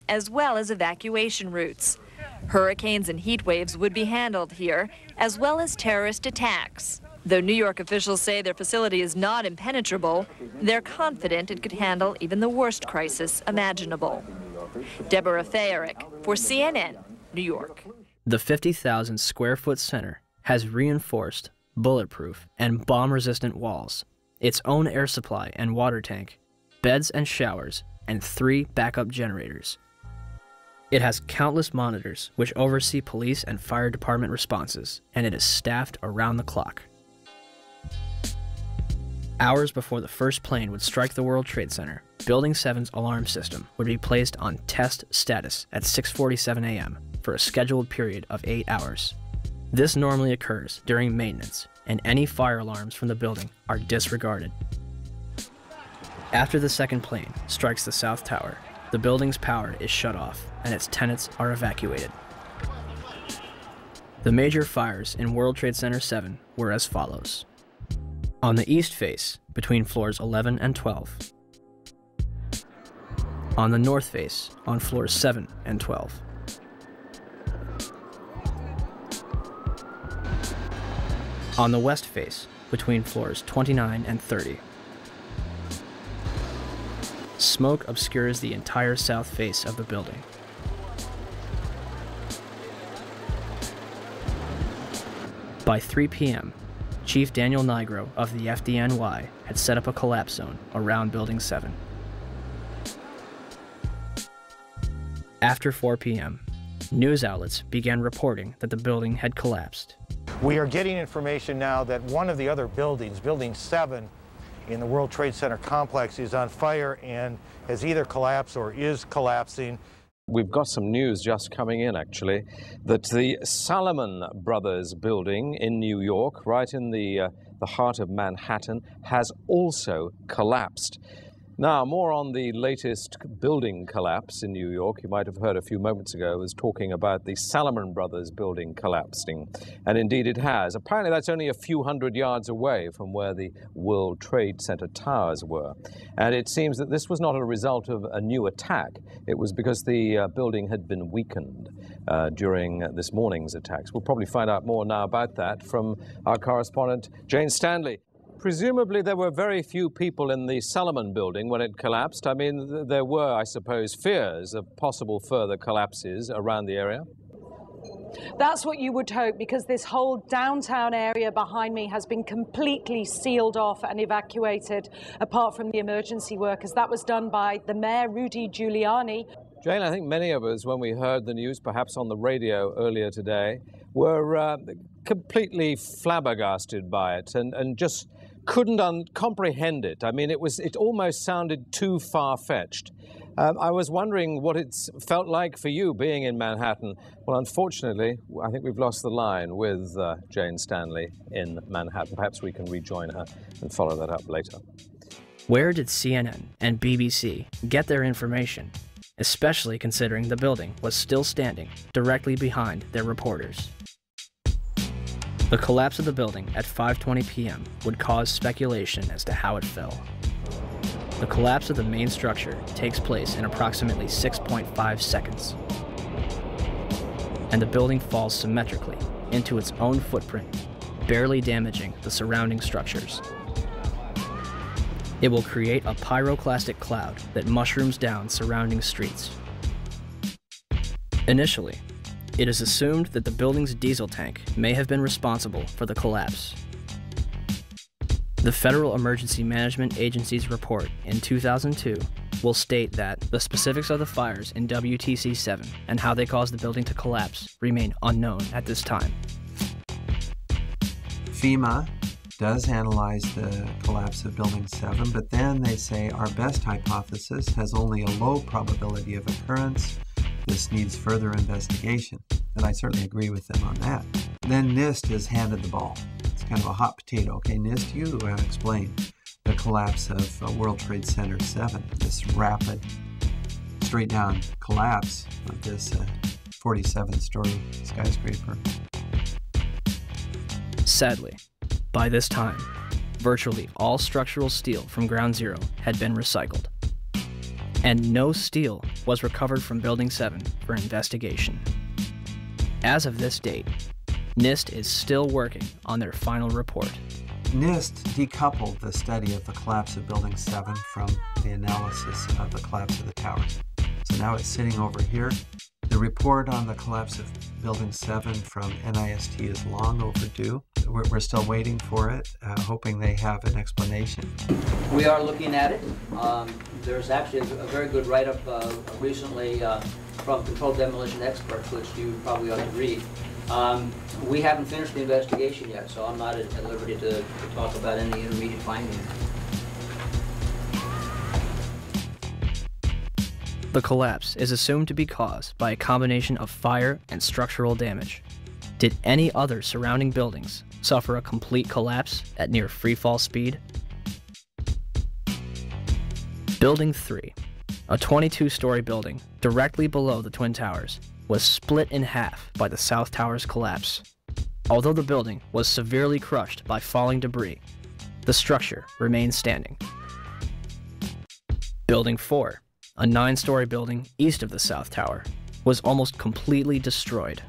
as well as evacuation routes. Hurricanes and heat waves would be handled here, as well as terrorist attacks. Though New York officials say their facility is not impenetrable, they're confident it could handle even the worst crisis imaginable. Deborah Fayerick for CNN, New York. The 50,000 square foot center has reinforced, bulletproof, and bomb-resistant walls, its own air supply and water tank, beds and showers, and 3 backup generators. It has countless monitors which oversee police and fire department responses, and it is staffed around the clock. Hours before the first plane would strike the World Trade Center, Building 7's alarm system would be placed on test status at 6:47 a.m. for a scheduled period of 8 hours. This normally occurs during maintenance, and any fire alarms from the building are disregarded. After the second plane strikes the South Tower, the building's power is shut off and its tenants are evacuated. The major fires in World Trade Center 7 were as follows. On the east face, between floors 11 and 12. On the north face, on floors 7 and 12. On the west face, between floors 29 and 30. Smoke obscures the entire south face of the building. By 3 p.m., Chief Daniel Nigro of the FDNY had set up a collapse zone around Building 7. After 4 p.m., news outlets began reporting that the building had collapsed. We are getting information now that one of the other buildings, Building 7, in the World Trade Center complex is on fire and has either collapsed or is collapsing. We've got some news just coming in, actually, that the Salomon Brothers building in New York, right in the heart of Manhattan, has also collapsed. Now, more on the latest building collapse in New York. You might have heard a few moments ago I was talking about the Salomon Brothers building collapsing, and indeed it has. Apparently that's only a few hundred yards away from where the World Trade Center towers were. And it seems that this was not a result of a new attack. It was because the building had been weakened during this morning's attacks. We'll probably find out more now about that from our correspondent, Jane Stanley. Presumably there were very few people in the Salomon building when it collapsed. I mean, there were, I suppose, fears of possible further collapses around the area. That's what you would hope, because this whole downtown area behind me has been completely sealed off and evacuated, apart from the emergency workers. That was done by the mayor, Rudy Giuliani. Jane, I think many of us, when we heard the news, perhaps on the radio earlier today, were completely flabbergasted by it and just couldn't comprehend it. I mean, it almost sounded too far-fetched. I was wondering what it's felt like for you being in Manhattan. Well, unfortunately, I think we've lost the line with Jane Stanley in Manhattan. Perhaps we can rejoin her and follow that up later. Where did CNN and BBC get their information, especially considering the building was still standing directly behind their reporters? The collapse of the building at 5:20 p.m. would cause speculation as to how it fell. The collapse of the main structure takes place in approximately 6.5 seconds, and the building falls symmetrically into its own footprint, barely damaging the surrounding structures. It will create a pyroclastic cloud that mushrooms down surrounding streets. Initially, it is assumed that the building's diesel tank may have been responsible for the collapse. The Federal Emergency Management Agency's report in 2002 will state that the specifics of the fires in WTC 7 and how they caused the building to collapse remain unknown at this time. FEMA does analyze the collapse of Building 7, but then they say our best hypothesis has only a low probability of occurrence. This needs further investigation, and I certainly agree with them on that. Then NIST has handed the ball. It's kind of a hot potato. Okay, NIST, you explain the collapse of World Trade Center 7, this rapid, straight-down collapse of this 47-story skyscraper. Sadly, by this time, virtually all structural steel from Ground Zero had been recycled. and no steel was recovered from Building 7 for investigation. As of this date, NIST is still working on their final report. NIST decoupled the study of the collapse of Building 7 from the analysis of the collapse of the towers. So now it's sitting over here. The report on the collapse of Building 7 from NIST is long overdue. We're still waiting for it, hoping they have an explanation. We are looking at it. There's actually a very good write-up recently from Controlled Demolition Experts, which you probably ought to read. We haven't finished the investigation yet, so I'm not at liberty to talk about any intermediate findings. The collapse is assumed to be caused by a combination of fire and structural damage. Did any other surrounding buildings suffer a complete collapse at near freefall speed? Building 3, a 22-story building directly below the Twin Towers, was split in half by the South Tower's collapse. Although the building was severely crushed by falling debris, the structure remains standing. Building 4, a 9-story building east of the South Tower, was almost completely destroyed.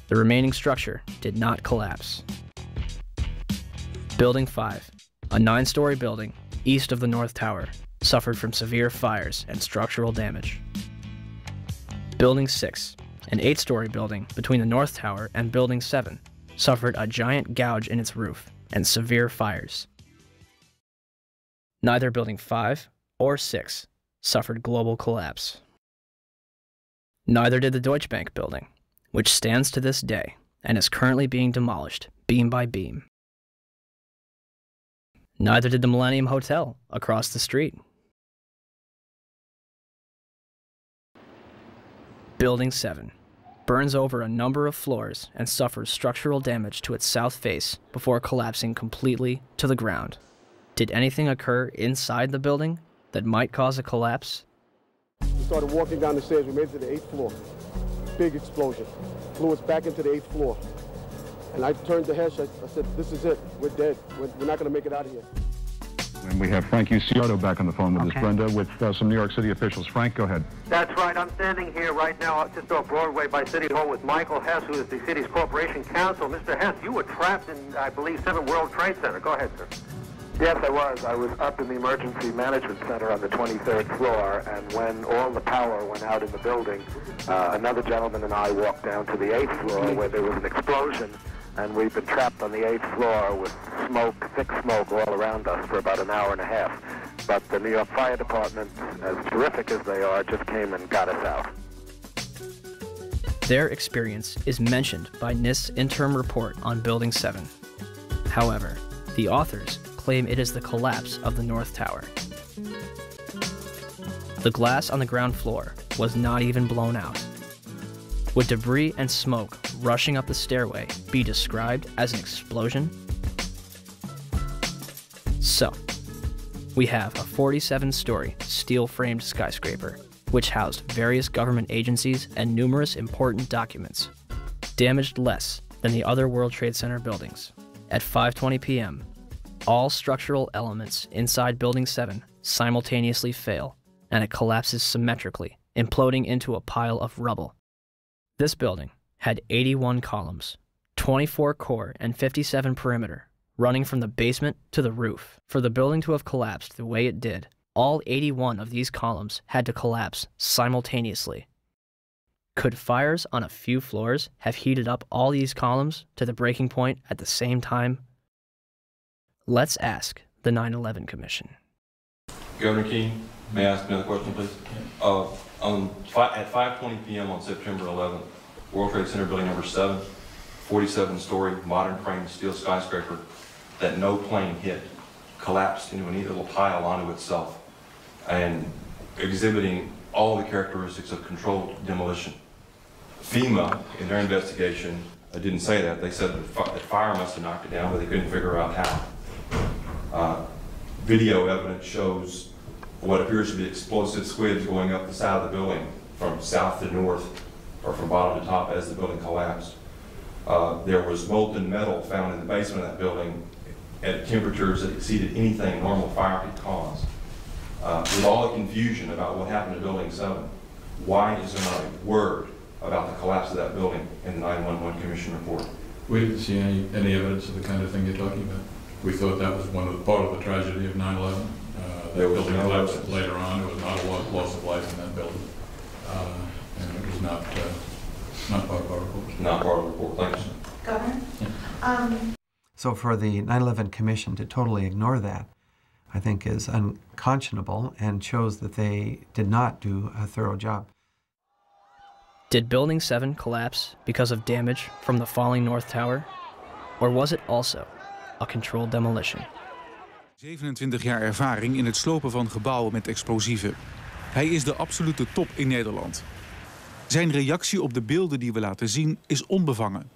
The remaining structure did not collapse. Building 5, a 9-story building east of the North Tower, suffered from severe fires and structural damage. Building 6, an 8-story building between the North Tower and Building 7, suffered a giant gouge in its roof and severe fires. Neither Building 5 or 6 suffered global collapse. Neither did the Deutsche Bank building, which stands to this day and is currently being demolished beam by beam. Neither did the Millennium Hotel across the street. Building 7 burns over a number of floors and suffers structural damage to its south face before collapsing completely to the ground. Did anything occur inside the building that might cause a collapse? We started walking down the stairs. We made it to the 8th floor. Big explosion. Flew us back into the 8th floor. And I turned to Hesh. I said, this is it. We're dead. We're not going to make it out of here. And we have Frank Uciardo back on the phone with us, Brenda, with some New York City officials. Frank, go ahead. That's right. I'm standing here right now just off Broadway by City Hall with Michael Hess, who is the city's corporation counsel. Mr. Hess, you were trapped in, I believe, 7 World Trade Center. Go ahead, sir. Yes, I was. I was up in the Emergency Management Center on the 23rd floor, and when all the power went out in the building, another gentleman and I walked down to the 8th floor where there was an explosion, and we've been trapped on the 8th floor with smoke, thick smoke all around us for about an hour and a half. But the New York Fire Department, as terrific as they are, just came and got us out. Their experience is mentioned by NIST's interim report on Building 7. However, the authors claim it is the collapse of the North Tower. The glass on the ground floor was not even blown out. Would debris and smoke rushing up the stairway be described as an explosion? So, we have a 47-story steel-framed skyscraper, which housed various government agencies and numerous important documents, damaged less than the other World Trade Center buildings. At 5:20 p.m., all structural elements inside Building 7 simultaneously fail, and it collapses symmetrically, imploding into a pile of rubble. This building had 81 columns, 24 core and 57 perimeter, running from the basement to the roof. For the building to have collapsed the way it did, all 81 of these columns had to collapse simultaneously. Could fires on a few floors have heated up all these columns to the breaking point at the same time? Let's ask the 9/11 Commission. Governor Keene, may I ask another question, please? At 5:20 p.m. on September 11th, World Trade Center building number 7, 47-story modern frame steel skyscraper that no plane hit, collapsed into a neat little pile onto itself and exhibiting all the characteristics of controlled demolition. FEMA, in their investigation, didn't say that. They said that fire must have knocked it down, but they couldn't figure out how. Video evidence shows what appears to be explosive squids going up the side of the building from south to north or from bottom to top as the building collapsed. There was molten metal found in the basement of that building at temperatures that exceeded anything a normal fire could cause. With all the confusion about what happened to Building 7, why is there not a word about the collapse of that building in the 911 Commission report? We didn't see any evidence of the kind of thing you're talking about. We thought that was part of the tragedy of 9/11. The building collapsed later on. There was not a loss of life in that building, and it was not part of our report. Not part of the report. Thank you, sir. Governor? So for the 9/11 Commission to totally ignore that, I think is unconscionable and shows that they did not do a thorough job. Did Building 7 collapse because of damage from the falling North Tower? Or was it also a controlled demolition? 27 jaar ervaring in het slopen van gebouwen met explosieven. Hij is de absolute top in Nederland. Zijn reactie op de beelden die we laten zien is onbevangen.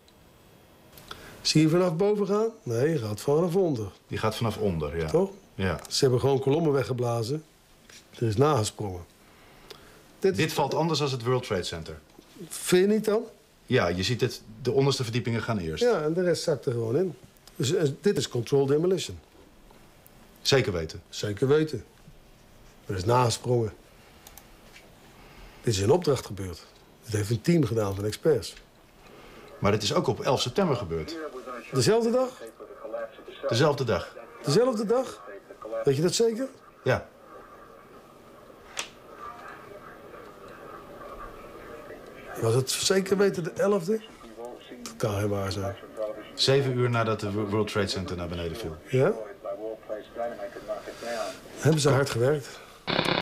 Zie je vanaf boven gaan? Nee, je gaat vanaf onder. Die gaat vanaf onder, ja. Toch? Ja. Ze hebben gewoon kolommen weggeblazen. Er is nagesprongen. Dit valt anders dan het World Trade Center. Vind je niet dan? Ja, je ziet het, de onderste verdiepingen gaan eerst. Ja, en de rest zakt er gewoon in. Dus dit is controlled demolition. Zeker weten? Zeker weten. Er is nagesprongen. Dit is in opdracht gebeurd. Dit heeft een team gedaan van experts. Maar dit is ook op 11 september gebeurd. Dezelfde dag? Dezelfde dag. Dezelfde dag? Weet je dat zeker? Ja. Was het zeker weten de 11e? Dat kan geen waar zijn. 7 uur nadat de World Trade Center naar beneden viel. Ja? Hebben ze hard gewerkt.